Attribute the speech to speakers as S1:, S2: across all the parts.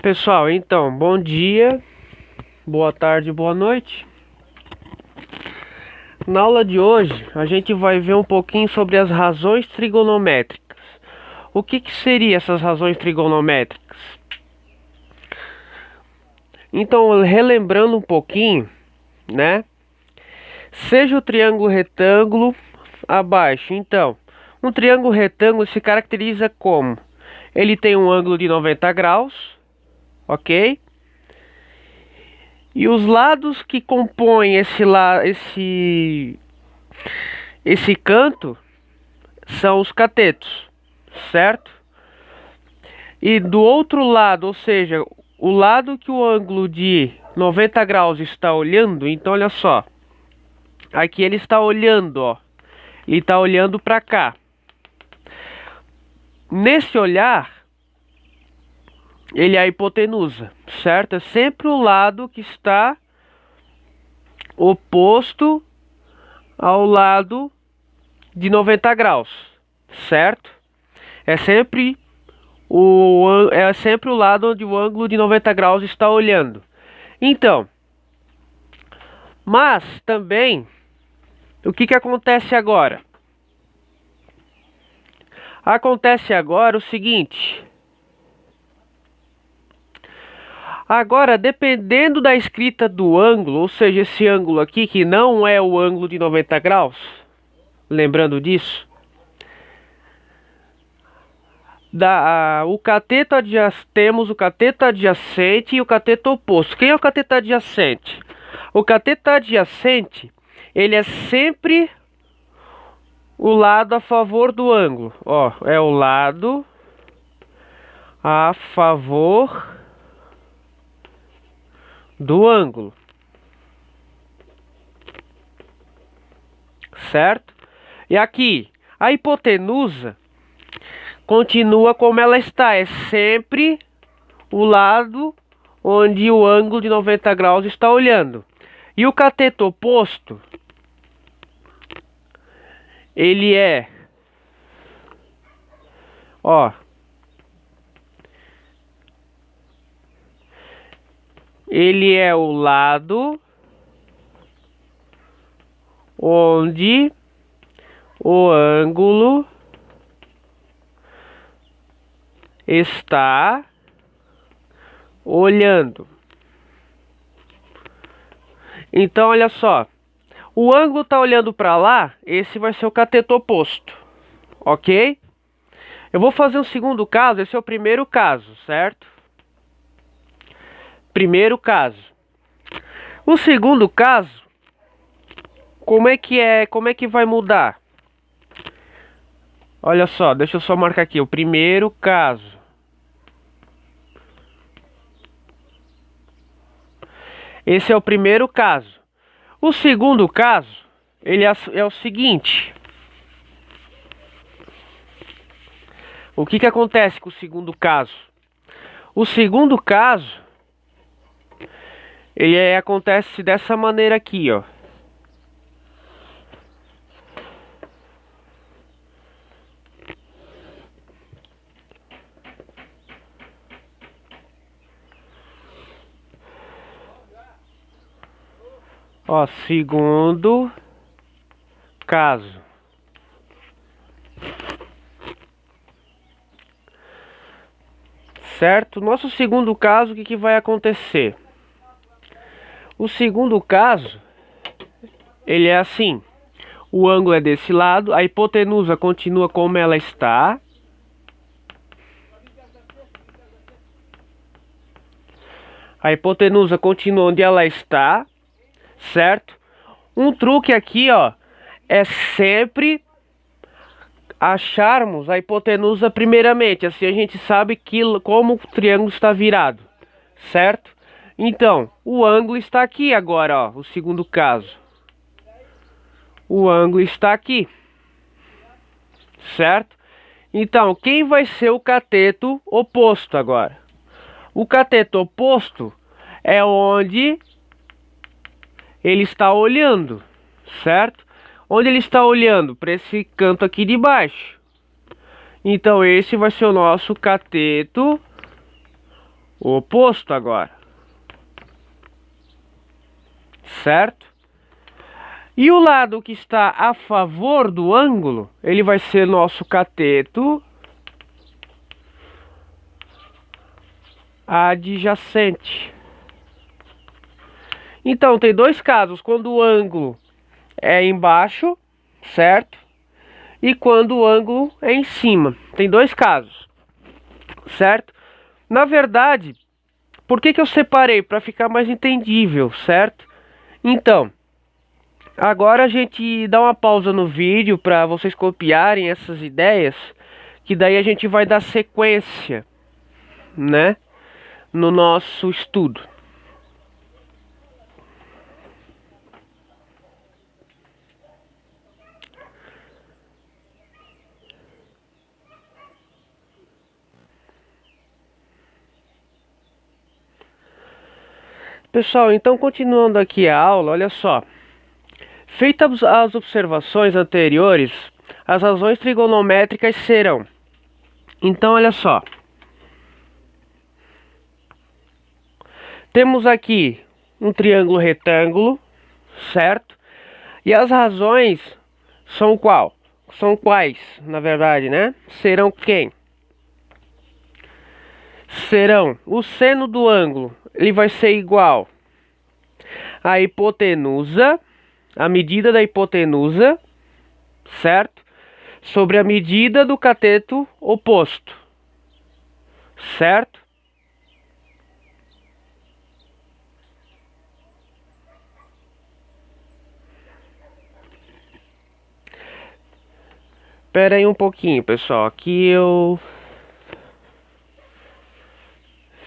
S1: Pessoal, então, bom dia, boa tarde, boa noite. Na aula de hoje, a gente vai ver um pouquinho sobre as razões trigonométricas. O que seriam essas razões trigonométricas? Então, relembrando um pouquinho, né? Seja o triângulo retângulo abaixo. Então, um triângulo retângulo se caracteriza como? Ele tem um ângulo de 90 graus, ok? E os lados que compõem esse canto são os catetos, certo? E do outro lado, ou seja, o lado que o ângulo de 90 graus está olhando, então olha só. Aqui ele está olhando, ó. Ele está olhando para cá. Nesse olhar, ele é a hipotenusa, certo? É sempre o lado que está oposto ao lado de 90 graus, certo? É sempre o lado onde o ângulo de 90 graus está olhando. Então, mas também, o que acontece agora? Acontece agora o seguinte. Agora, dependendo da escrita do ângulo, ou seja, esse ângulo aqui, que não é o ângulo de 90 graus, lembrando disso, temos o cateto adjacente e o cateto oposto. Quem é o cateto adjacente? O cateto adjacente, ele é sempre o lado a favor do ângulo. Ó, é o lado a favor do ângulo, certo? E aqui, a hipotenusa continua como ela está, é sempre o lado onde o ângulo de 90 graus está olhando. E o cateto oposto, ele é, ó, ele é o lado onde o ângulo está olhando. Então, olha só. O ângulo está olhando para lá, esse vai ser o cateto oposto, ok? Eu vou fazer um segundo caso, esse é o primeiro caso, certo? Primeiro caso. O segundo caso, como é que vai mudar? Olha só, deixa eu só marcar aqui, o primeiro caso. Esse é o primeiro caso. O segundo caso, ele é o seguinte. O que acontece com o segundo caso? O segundo caso, ele acontece dessa maneira aqui, ó. Ó, segundo caso. Certo? Nosso segundo caso, o que vai acontecer? O segundo caso, ele é assim. O ângulo é desse lado, a hipotenusa continua como ela está. A hipotenusa continua onde ela está, certo? Um truque aqui, ó, é sempre acharmos a hipotenusa primeiramente. Assim a gente sabe como o triângulo está virado, certo? Então, o ângulo está aqui agora, ó, o segundo caso. O ângulo está aqui, certo? Então, quem vai ser o cateto oposto agora? O cateto oposto é onde ele está olhando, certo? Onde ele está olhando? Para esse canto aqui de baixo. Então esse vai ser o nosso cateto o oposto agora, certo? E o lado que está a favor do ângulo, ele vai ser nosso cateto adjacente. Então, tem dois casos, quando o ângulo é embaixo, certo? E quando o ângulo é em cima. Tem dois casos, certo? Na verdade, por que eu separei? Para ficar mais entendível, certo? Então, agora a gente dá uma pausa no vídeo para vocês copiarem essas ideias, que daí a gente vai dar sequência, né, no nosso estudo. Pessoal, então continuando aqui a aula, olha só. Feitas as observações anteriores, as razões trigonométricas serão. Então, olha só. Temos aqui um triângulo retângulo, certo? E as razões são qual? São quais, na verdade, né? Serão quem? Serão o seno do ângulo, ele vai ser igual à hipotenusa, a medida da hipotenusa, certo? Sobre a medida do cateto oposto, certo? Espera aí um pouquinho, pessoal. Aqui eu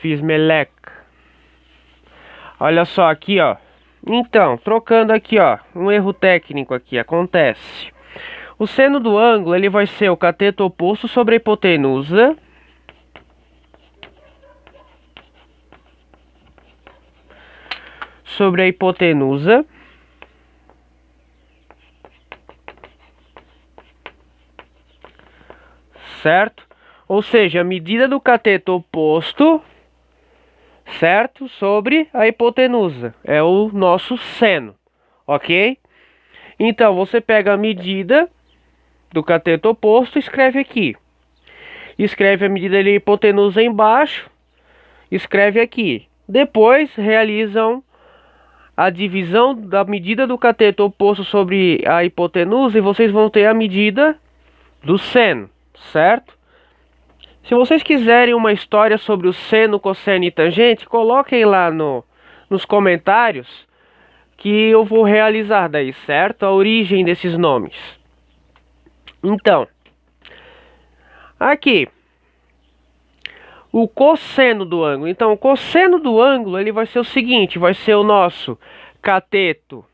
S1: fiz meleca. Olha só aqui, ó. Então, trocando aqui, ó, um erro técnico aqui acontece. O seno do ângulo, ele vai ser o cateto oposto sobre a hipotenusa. Sobre a hipotenusa. Certo? Ou seja, a medida do cateto oposto, certo? Sobre a hipotenusa. É o nosso seno, ok? Então, você pega a medida do cateto oposto e escreve aqui. Escreve a medida da hipotenusa embaixo, escreve aqui. Depois, realizam a divisão da medida do cateto oposto sobre a hipotenusa e vocês vão ter a medida do seno, certo? Se vocês quiserem uma história sobre o seno, cosseno e tangente, coloquem lá nos comentários que eu vou realizar daí, certo? A origem desses nomes. Então, aqui, o cosseno do ângulo. Então, o cosseno do ângulo, ele vai ser o seguinte, vai ser o nosso cateto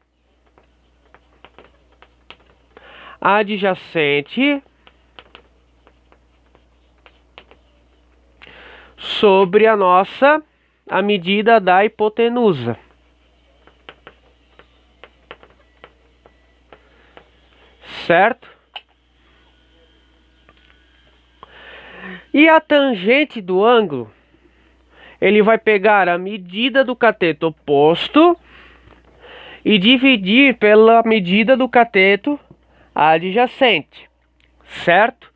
S1: adjacente sobre a medida da hipotenusa. Certo? E a tangente do ângulo, ele vai pegar a medida do cateto oposto e dividir pela medida do cateto adjacente, certo?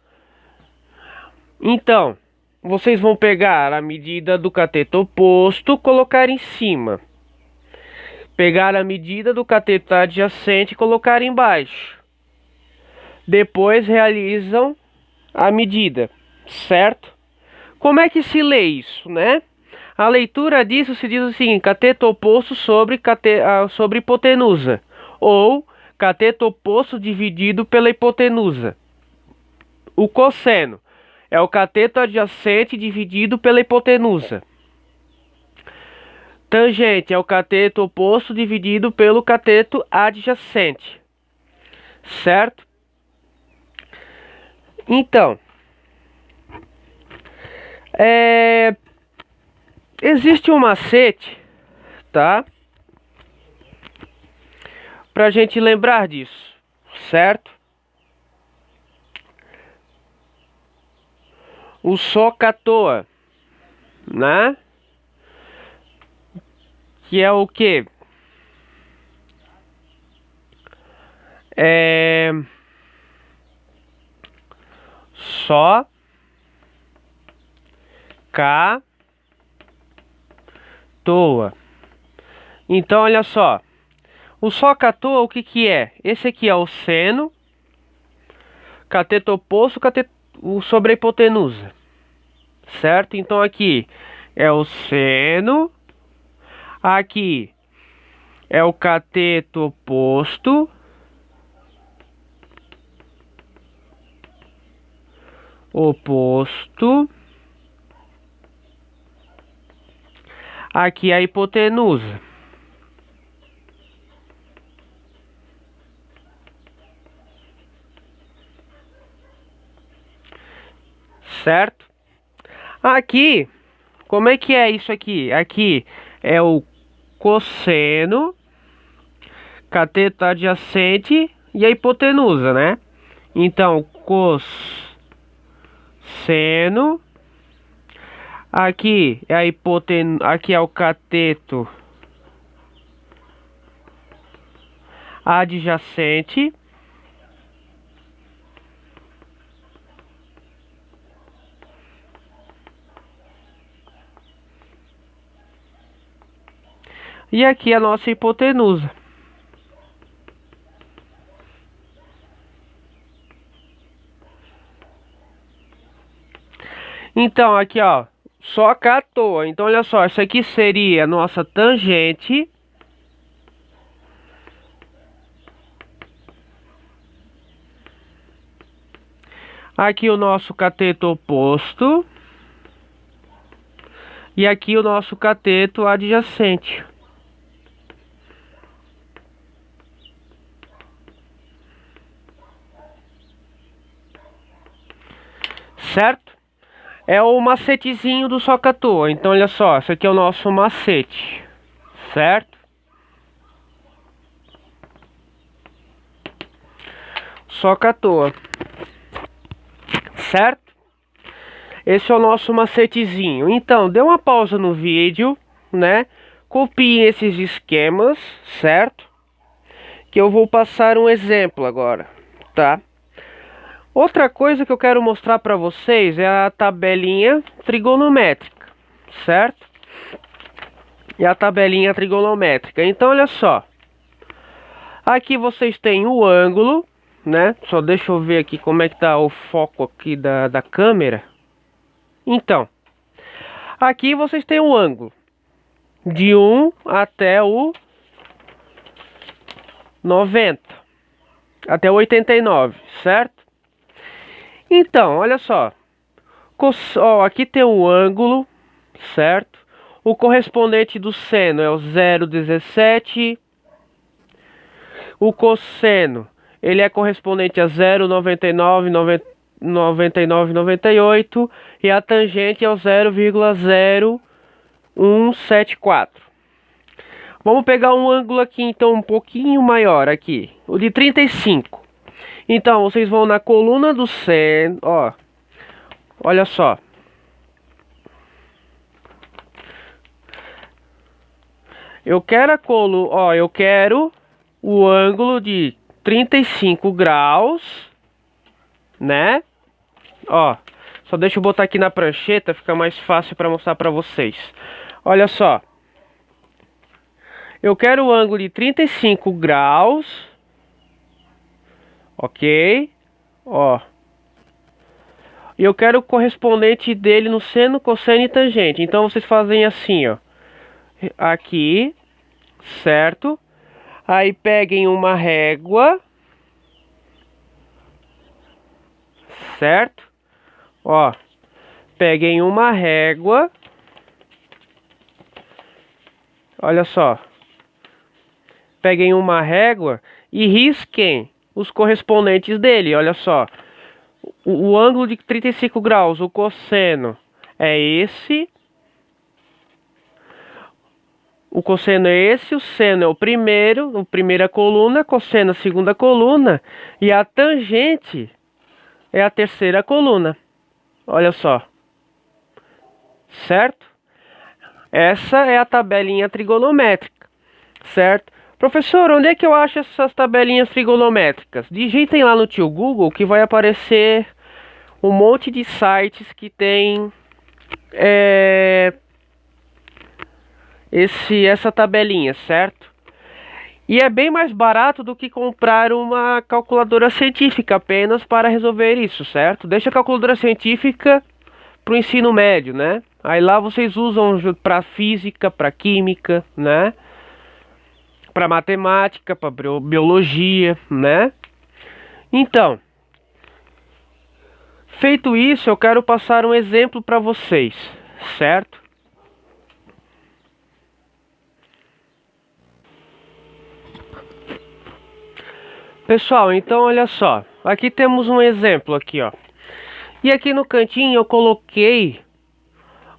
S1: Então, vocês vão pegar a medida do cateto oposto, colocar em cima. Pegar a medida do cateto adjacente e colocar embaixo. Depois realizam a medida, certo? Como é que se lê isso, né? A leitura disso se diz assim: cateto oposto sobre hipotenusa, ou cateto oposto dividido pela hipotenusa. O cosseno é o cateto adjacente dividido pela hipotenusa. Tangente é o cateto oposto dividido pelo cateto adjacente, certo? Então, existe um macete, tá? Pra gente lembrar disso, certo? O SOHCAHTOA, né? que é o quê? É só cá toa. Então, olha só. O só cá toa, o que que é? Esse aqui é o seno, cateto oposto, o sobre a hipotenusa. Certo? Então, aqui é o seno. Aqui é o cateto oposto. Oposto. Aqui é a hipotenusa. Certo? Aqui, como é que é isso aqui? Aqui é o cosseno, cateto adjacente e a hipotenusa, né? Então, cosseno. Aqui é a aqui é o cateto adjacente. E aqui a nossa hipotenusa. Então, aqui, ó, só cá à toa. Então, olha só, isso aqui seria a nossa tangente. Aqui o nosso cateto oposto. E aqui o nosso cateto adjacente. Certo? É o macetezinho do só cá à toa. Então, olha só, esse aqui é o nosso macete. Certo? Só cá à toa. Certo? Esse é o nosso macetezinho. Então, dê uma pausa no vídeo, né? Copie esses esquemas, certo? Que eu vou passar um exemplo agora, tá? Outra coisa que eu quero mostrar para vocês é a tabelinha trigonométrica, certo? E a tabelinha trigonométrica. Então, olha só. Aqui vocês têm o ângulo, né? Só deixa eu ver aqui como é que tá o foco aqui da câmera. Então, aqui vocês têm um ângulo de 1 até o 90, até o 89, certo? Então, olha só. Aqui tem um ângulo, certo? O correspondente do seno é o 0,17. O cosseno, ele é correspondente a 0,99, 99, 98 e a tangente é o 0,0174. Vamos pegar um ângulo aqui então um pouquinho maior aqui, o de 35. Então vocês vão na coluna do seno, ó. Olha só. Eu quero eu quero o ângulo de 35 graus, né? Ó, só deixa eu botar aqui na prancheta, fica mais fácil para mostrar para vocês. Olha só. Eu quero o ângulo de 35 graus. OK? Ó. E eu quero o correspondente dele no seno, cosseno e tangente. Então vocês fazem assim, ó. Aqui, certo? Aí peguem uma régua, certo? Ó, peguem uma régua. Olha só. Peguem uma régua e risquem os correspondentes dele. Olha só. O ângulo de 35 graus, o cosseno é esse. O cosseno é esse, o seno é o primeiro, a primeira coluna, cosseno a segunda coluna e a tangente é a terceira coluna. Olha só. Certo? Essa é a tabelinha trigonométrica, certo? Professor, onde é que eu acho essas tabelinhas trigonométricas? Digitem lá no tio Google que vai aparecer um monte de sites que tem essa tabelinha, certo? E é bem mais barato do que comprar uma calculadora científica apenas para resolver isso, certo? Deixa a calculadora científica para o ensino médio, né? Aí lá vocês usam para física, para química, né? Para matemática, para biologia, né? Então, feito isso, eu quero passar um exemplo para vocês, certo? Pessoal, então olha só. Aqui temos um exemplo aqui, ó. E aqui no cantinho eu coloquei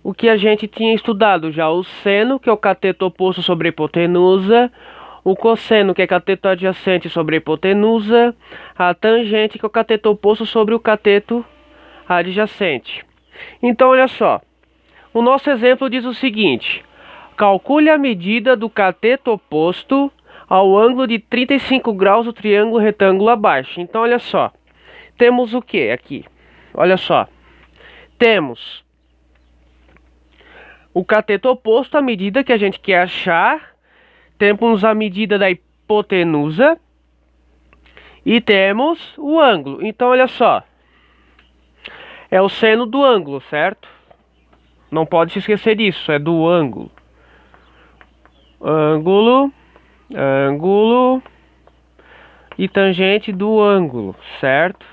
S1: o que a gente tinha estudado já. O seno, que é o cateto oposto sobre a hipotenusa. O cosseno, que é cateto adjacente sobre a hipotenusa. A tangente, que é o cateto oposto sobre o cateto adjacente. Então, olha só. O nosso exemplo diz o seguinte. Calcule a medida do cateto oposto ao ângulo de 35 graus do triângulo retângulo abaixo. Então, olha só. Temos o que aqui? Olha só. Temos o cateto oposto, a medida que a gente quer achar. Temos a medida da hipotenusa. E temos o ângulo. Então, olha só. É o seno do ângulo, certo? Não pode se esquecer disso. É do ângulo. Ângulo e tangente do ângulo, certo?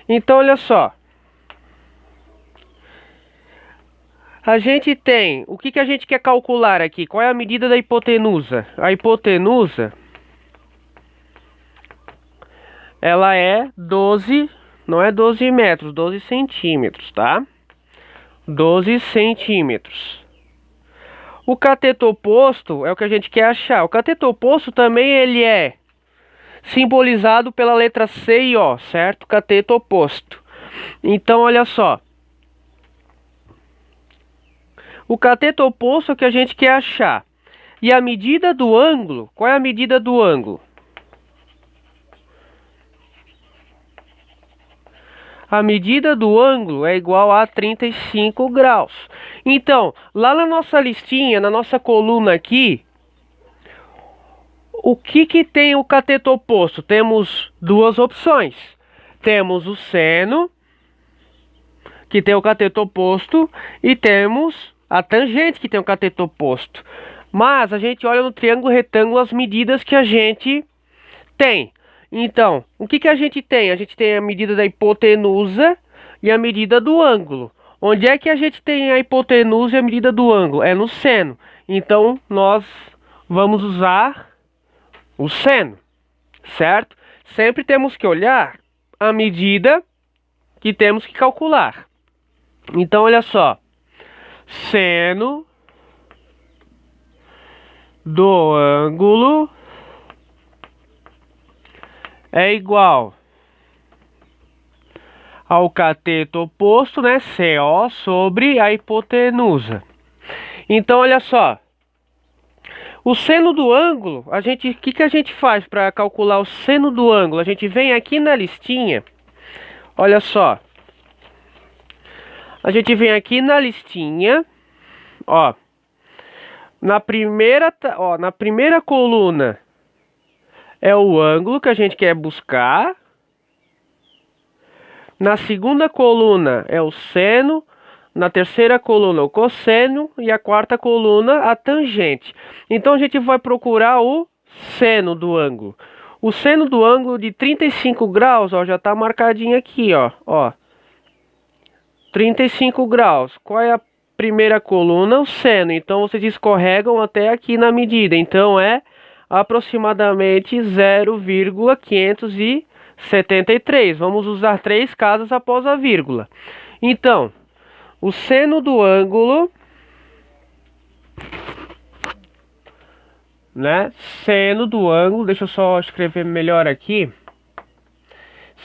S1: Então, olha só. A gente tem... O que a gente quer calcular aqui? Qual é a medida da hipotenusa? A hipotenusa, ela é 12... Não é 12 metros, 12 centímetros, tá? 12 centímetros. O cateto oposto é o que a gente quer achar. O cateto oposto também ele é simbolizado pela letra C e O, certo? Cateto oposto. Então, olha só. O cateto oposto é o que a gente quer achar. E a medida do ângulo, qual é a medida do ângulo? A medida do ângulo é igual a 35 graus. Então, lá na nossa listinha, na nossa coluna aqui, o que tem o cateto oposto? Temos duas opções. Temos o seno, que tem o cateto oposto, e temos a tangente, que tem o cateto oposto. Mas a gente olha no triângulo retângulo as medidas que a gente tem. Então, o que a gente tem? A gente tem a medida da hipotenusa e a medida do ângulo. Onde é que a gente tem a hipotenusa e a medida do ângulo? É no seno. Então, nós vamos usar o seno, certo? Sempre temos que olhar a medida que temos que calcular. Então, olha só. Seno do ângulo é igual ao cateto oposto, né, CO, sobre a hipotenusa. Então, olha só. O seno do ângulo, o que a gente faz para calcular o seno do ângulo? A gente vem aqui na listinha, olha só. A gente vem aqui na listinha, ó. Na primeira coluna é o ângulo que a gente quer buscar. Na segunda coluna é o seno. Na terceira coluna o cosseno. E a quarta coluna a tangente. Então a gente vai procurar o seno do ângulo. O seno do ângulo de 35 graus, ó, já está marcadinho aqui, ó. 35 graus. Qual é a primeira coluna? O seno. Então vocês escorregam até aqui na medida. Então é aproximadamente 0,573. Vamos usar 3 casas após a vírgula. Então, o seno do ângulo, né? Seno do ângulo, deixa eu só escrever melhor aqui.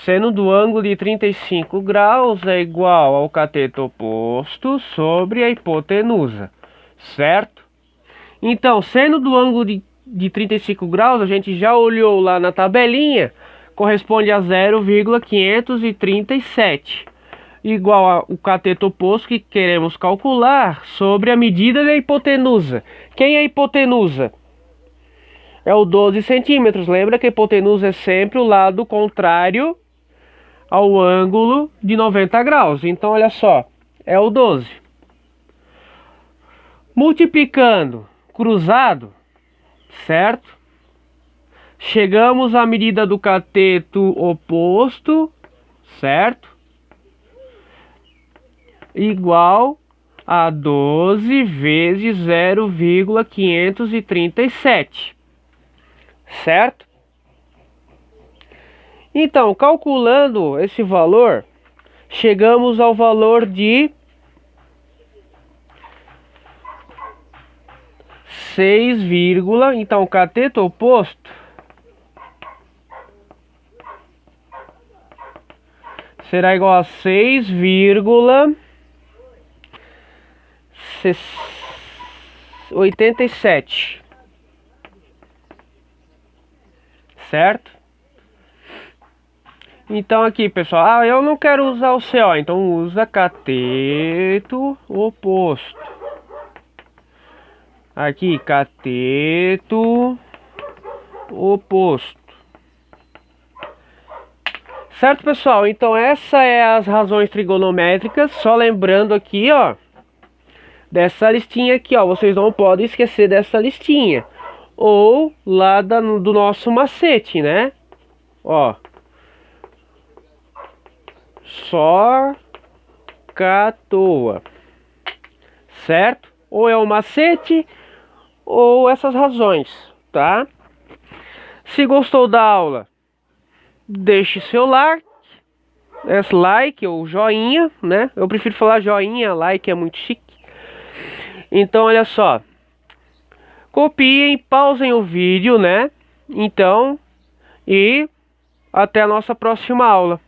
S1: Seno do ângulo de 35 graus é igual ao cateto oposto sobre a hipotenusa, certo? Então, seno do ângulo de 35 graus, a gente já olhou lá na tabelinha, corresponde a 0,537, igual ao cateto oposto que queremos calcular sobre a medida da hipotenusa. Quem é a hipotenusa? É o 12 centímetros. Lembra que a hipotenusa é sempre o lado contrário ao ângulo de 90 graus. Então, olha só, é o 12. Multiplicando cruzado, certo? Chegamos à medida do cateto oposto, certo? Igual a 12 vezes 0,537, certo? Então, calculando esse valor, chegamos ao valor de 6, então o cateto oposto será igual a 6,87, certo? Então aqui, pessoal, eu não quero usar o CO, então usa cateto oposto. Aqui, cateto oposto. Certo, pessoal? Então essa é as razões trigonométricas. Só lembrando aqui, ó, dessa listinha aqui, ó. Vocês não podem esquecer dessa listinha. Ou lá do nosso macete, né? Ó. Só catoa. Certo? Ou é o macete ou essas razões, tá? Se gostou da aula, deixe seu like ou joinha, né? Eu prefiro falar joinha, like é muito chique. Então, olha só. Copiem, pausem o vídeo, né? Então, e até a nossa próxima aula.